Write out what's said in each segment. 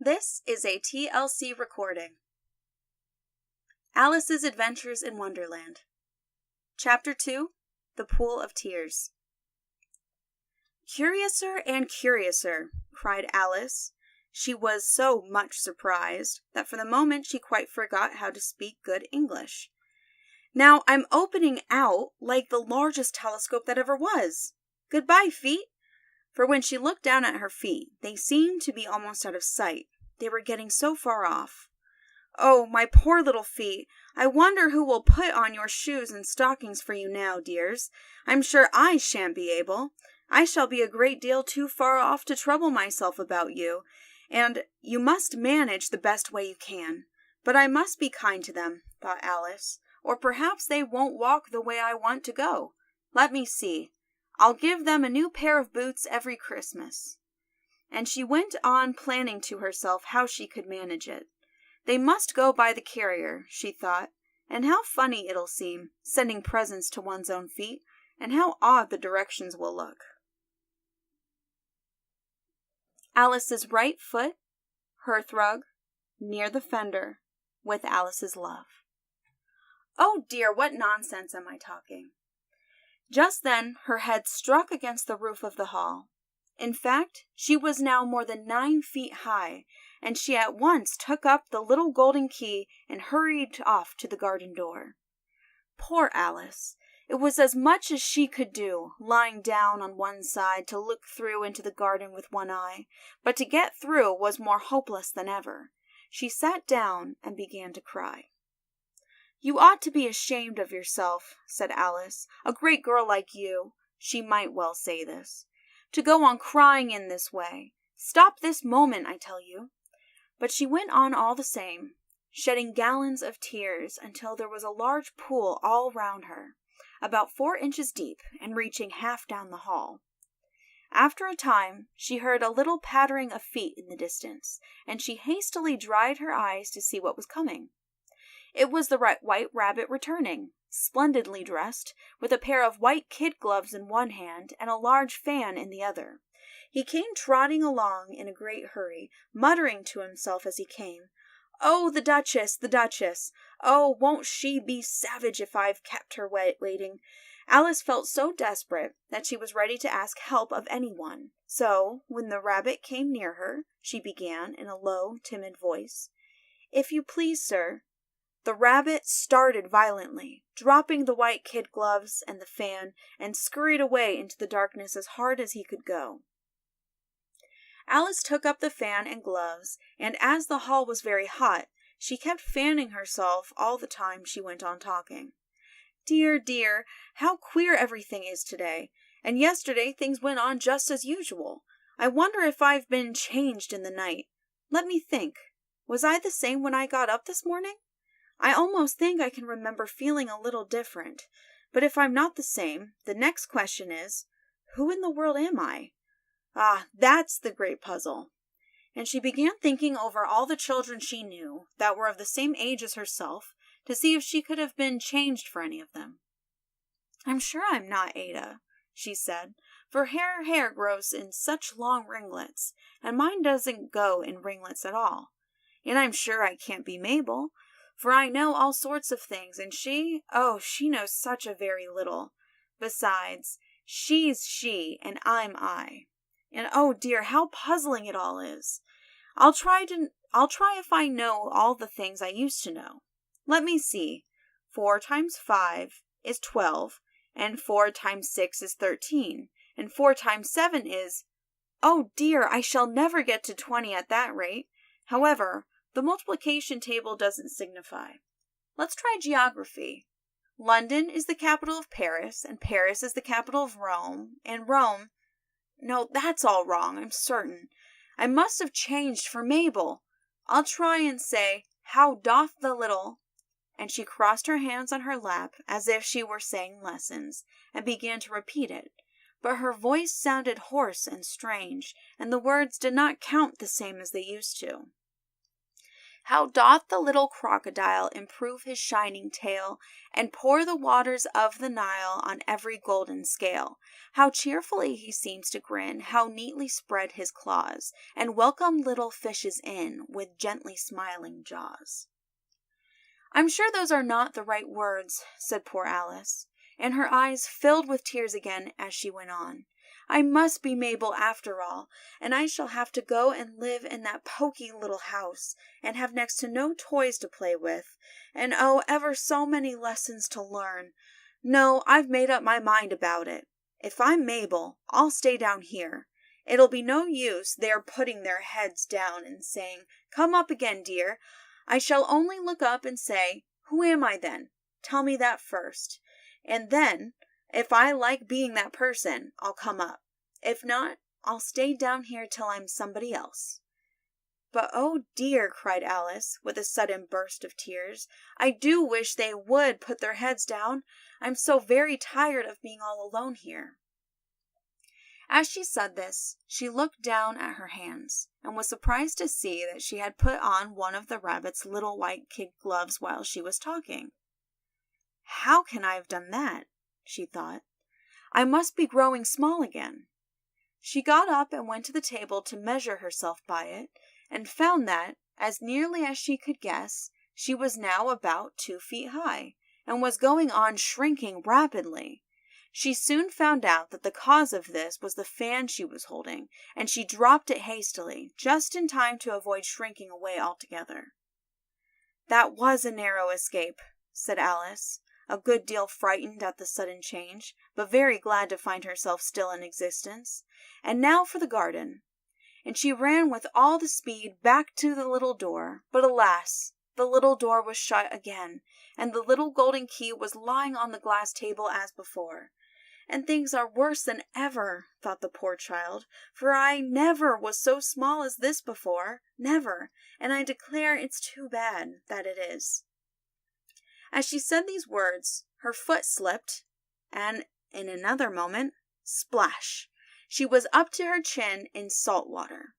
This is a TLC recording. Alice's Adventures in Wonderland. Chapter 2, The Pool of Tears. "Curiouser and curiouser," cried Alice. She was so much surprised that for the moment she quite forgot how to speak good English. "Now I'm opening out like the largest telescope that ever was. Goodbye, feet." For when she looked down at her feet, they seemed to be almost out of sight. They were getting so far off. "Oh, my poor little feet. I wonder who will put on your shoes and stockings for you now, dears. I'm sure I shan't be able. I shall be a great deal too far off to trouble myself about you, and you must manage the best way you can. But I must be kind to them," thought Alice, "or perhaps they won't walk the way I want to go. Let me see. I'll give them a new pair of boots every Christmas." And she went on planning to herself how she could manage it. They must go by the carrier, she thought, and how funny it'll seem, sending presents to one's own feet, and how odd the directions will look. Alice's right foot, hearthrug, near the fender, with Alice's love. Oh dear, what nonsense am I talking? Just then her head struck against the roof of the hall. In fact, she was now more than 9 feet high, and she at once took up the little golden key and hurried off to the garden door. Poor Alice! It was as much as she could do, lying down on one side to look through into the garden with one eye, but to get through was more hopeless than ever. She sat down and began to cry. "You ought to be ashamed of yourself," said Alice. "A great girl like you," she might well say this, "to go on crying in this way. Stop this moment, I tell you." But she went on all the same, shedding gallons of tears until there was a large pool all round her, about 4 inches deep and reaching half down the hall. After a time, she heard a little pattering of feet in the distance, and she hastily dried her eyes to see what was coming. It was the White Rabbit returning, splendidly dressed, with a pair of white kid gloves in one hand and a large fan in the other. He came trotting along in a great hurry, muttering to himself as he came, "Oh, the Duchess, the Duchess! Oh, won't she be savage if I've kept her waiting?" Alice felt so desperate that she was ready to ask help of anyone. So, when the rabbit came near her, she began in a low, timid voice, "If you please, sir." The rabbit started violently, dropping the white kid gloves and the fan, and scurried away into the darkness as hard as he could go. Alice took up the fan and gloves, and as the hall was very hot, she kept fanning herself all the time she went on talking. "Dear, dear, how queer everything is today, and yesterday things went on just as usual. I wonder if I've been changed in the night. Let me think. Was I the same when I got up this morning? I almost think I can remember feeling a little different, but if I'm not the same, the next question is, who in the world am I? Ah, that's the great puzzle." And she began thinking over all the children she knew that were of the same age as herself, to see if she could have been changed for any of them. "I'm sure I'm not Ada," she said, "for her hair grows in such long ringlets, and mine doesn't go in ringlets at all. And I'm sure I can't be Mabel, for I know all sorts of things, and she knows such a very little. Besides, she's she, and I'm I. And oh dear, how puzzling it all is. I'll try if I know all the things I used to know. Let me see. 4 times 5 is 12, and 4 times 6 is 13, and 4 times 7 is... Oh dear, I shall never get to 20 at that rate. However, the multiplication table doesn't signify. Let's try geography. London is the capital of Paris, and Paris is the capital of Rome, and Rome... No, that's all wrong, I'm certain. I must have changed for Mabel. I'll try and say, how doth the little... And she crossed her hands on her lap as if she were saying lessons, and began to repeat it. But her voice sounded hoarse and strange, and the words did not count the same as they used to. How doth the little crocodile improve his shining tail, and pour the waters of the Nile on every golden scale? How cheerfully he seems to grin, how neatly spread his claws, and welcome little fishes in with gently smiling jaws. "I'm sure those are not the right words," said poor Alice, and her eyes filled with tears again as she went on. "I must be Mabel after all, and I shall have to go and live in that poky little house, and have next to no toys to play with, and oh, ever so many lessons to learn. No, I've made up my mind about it. If I'm Mabel, I'll stay down here. It'll be no use their putting their heads down and saying, 'Come up again, dear.' I shall only look up and say, 'Who am I then? Tell me that first.' And then, if I like being that person, I'll come up. If not, I'll stay down here till I'm somebody else." "But oh dear," cried Alice, with a sudden burst of tears, "I do wish they would put their heads down. I'm so very tired of being all alone here." As she said this, she looked down at her hands, and was surprised to see that she had put on one of the rabbit's little white kid gloves while she was talking. "How can I have done that?" she thought. "I must be growing small again." She got up and went to the table to measure herself by it, and found that, as nearly as she could guess, she was now about 2 feet high, and was going on shrinking rapidly. She soon found out that the cause of this was the fan she was holding, and she dropped it hastily, just in time to avoid shrinking away altogether. "That was a narrow escape," said Alice, a good deal frightened at the sudden change, but very glad to find herself still in existence. "And now for the garden." And she ran with all the speed back to the little door, but alas! The little door was shut again, and the little golden key was lying on the glass table as before. "And things are worse than ever," thought the poor child, "for I never was so small as this before, never, and I declare it's too bad, that it is." As she said these words, her foot slipped, and in another moment, splash! She was up to her chin in salt water.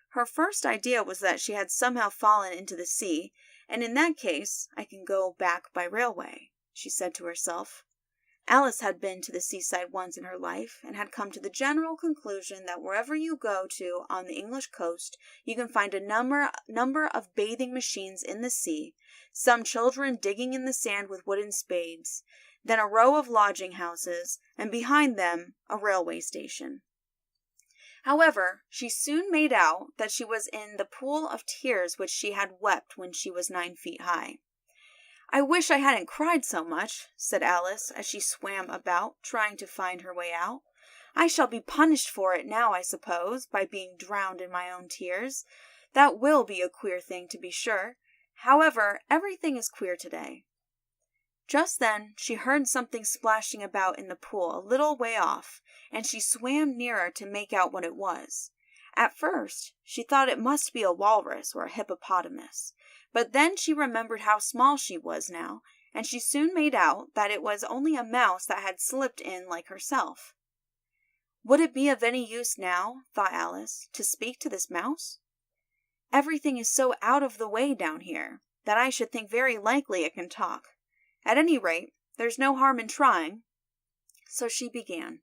Her first idea was that she had somehow fallen into the sea, and in that case I can go back by railway, she said to herself. Alice had been to the seaside once in her life, and had come to the general conclusion that wherever you go to on the English coast, you can find a number of bathing machines in the sea, some children digging in the sand with wooden spades, then a row of lodging houses, and behind them a railway station. However, she soon made out that she was in the pool of tears which she had wept when she was 9 feet high. "I wish I hadn't cried so much," said Alice, as she swam about, trying to find her way out. "I shall be punished for it now, I suppose, by being drowned in my own tears. That will be a queer thing, to be sure. However, everything is queer today." Just then she heard something splashing about in the pool a little way off, and she swam nearer to make out what it was. At first she thought it must be a walrus or a hippopotamus, but then she remembered how small she was now, and she soon made out that it was only a mouse that had slipped in like herself. Would it be of any use now, thought Alice, to speak to this mouse? Everything is so out of the way down here that I should think very likely it can talk. At any rate, there's no harm in trying. So she began.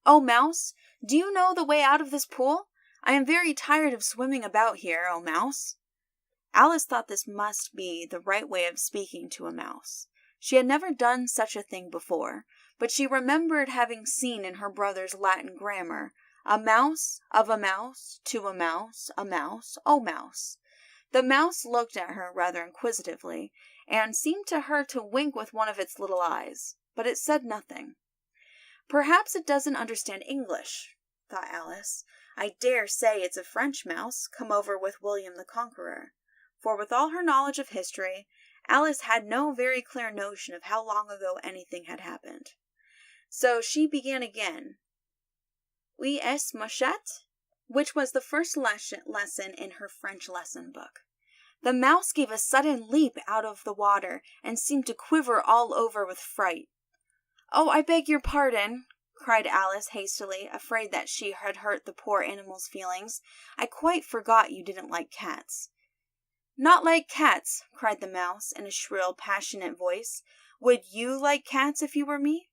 "Oh, Mouse, do you know the way out of this pool? I am very tired of swimming about here, oh Mouse." Alice thought this must be the right way of speaking to a mouse. She had never done such a thing before, but she remembered having seen in her brother's Latin grammar, "A mouse, of a mouse, to a mouse, oh mouse." The mouse looked at her rather inquisitively, and seemed to her to wink with one of its little eyes, but it said nothing. "Perhaps it doesn't understand English," thought Alice. "I dare say it's a French mouse, come over with William the Conqueror." For with all her knowledge of history, Alice had no very clear notion of how long ago anything had happened. So she began again, "Oui est mouchette?" which was the first lesson in her French lesson book. The mouse gave a sudden leap out of the water, and seemed to quiver all over with fright. "Oh, I beg your pardon," cried Alice hastily, afraid that she had hurt the poor animal's feelings. "I quite forgot you didn't like cats." "Not like cats," cried the mouse in a shrill, passionate voice. "Would you like cats if you were me?"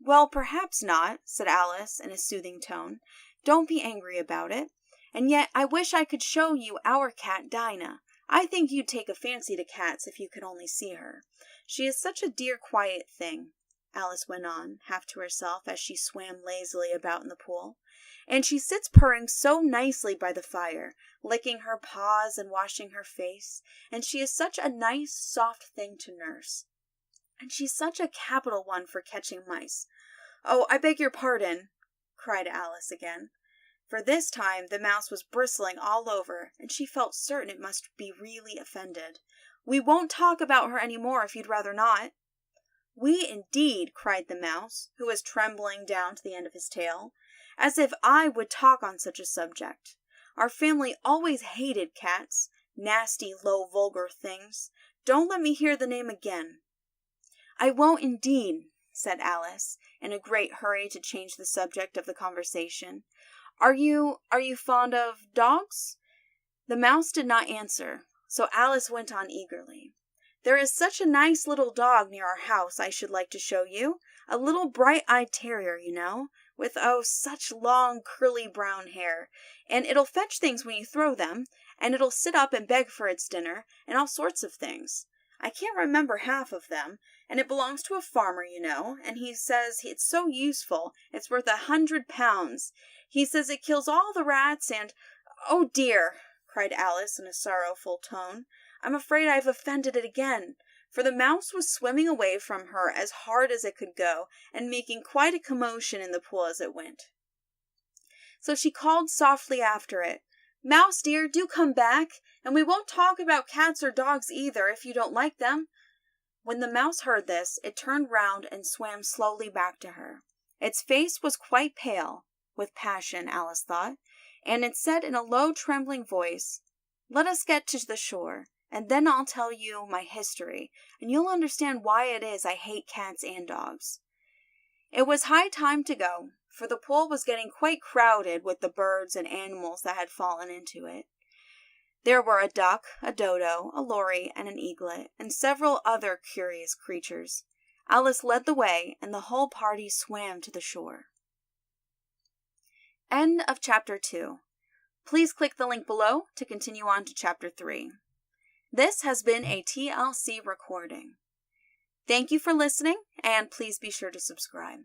"Well, perhaps not," said Alice in a soothing tone. "Don't be angry about it. And yet I wish I could show you our cat Dinah. I think you'd take a fancy to cats if you could only see her. She is such a dear, quiet thing," Alice went on, half to herself as she swam lazily about in the pool. "And she sits purring so nicely by the fire, licking her paws and washing her face, and she is such a nice, soft thing to nurse. And she's such a capital one for catching mice." "Oh, I beg your pardon," cried Alice again. For this time the mouse was bristling all over, and she felt certain it must be really offended. "We won't talk about her any more if you'd rather not." "We indeed," cried the mouse, who was trembling down to the end of his tail. "As if I would talk on such a subject. Our family always hated cats. Nasty, low, vulgar things. Don't let me hear the name again." "I won't indeed," said Alice, in a great hurry to change the subject of the conversation. Are you fond of dogs?" The mouse did not answer, so Alice went on eagerly. "There is such a nice little dog near our house I should like to show you. A little bright-eyed terrier, you know, with, oh, such long, curly brown hair. And it'll fetch things when you throw them, and it'll sit up and beg for its dinner, and all sorts of things. I can't remember half of them, and it belongs to a farmer, you know, and he says it's so useful, it's worth £100. He says it kills all the rats and—" "Oh, dear!" cried Alice in a sorrowful tone. "I'm afraid I've offended it again," for the mouse was swimming away from her as hard as it could go, and making quite a commotion in the pool as it went. So she called softly after it, "Mouse dear, do come back, and we won't talk about cats or dogs either, if you don't like them." When the mouse heard this, it turned round and swam slowly back to her. Its face was quite pale, with passion, Alice thought, and it said in a low, trembling voice, "Let us get to the shore, and then I'll tell you my history, and you'll understand why it is I hate cats and dogs." It was high time to go, for the pool was getting quite crowded with the birds and animals that had fallen into it. There were a duck, a dodo, a lory, and an eaglet, and several other curious creatures. Alice led the way, and the whole party swam to the shore. End of Chapter 2. Please click the link below to continue on to Chapter 3. This has been a TLC recording. Thank you for listening, and please be sure to subscribe.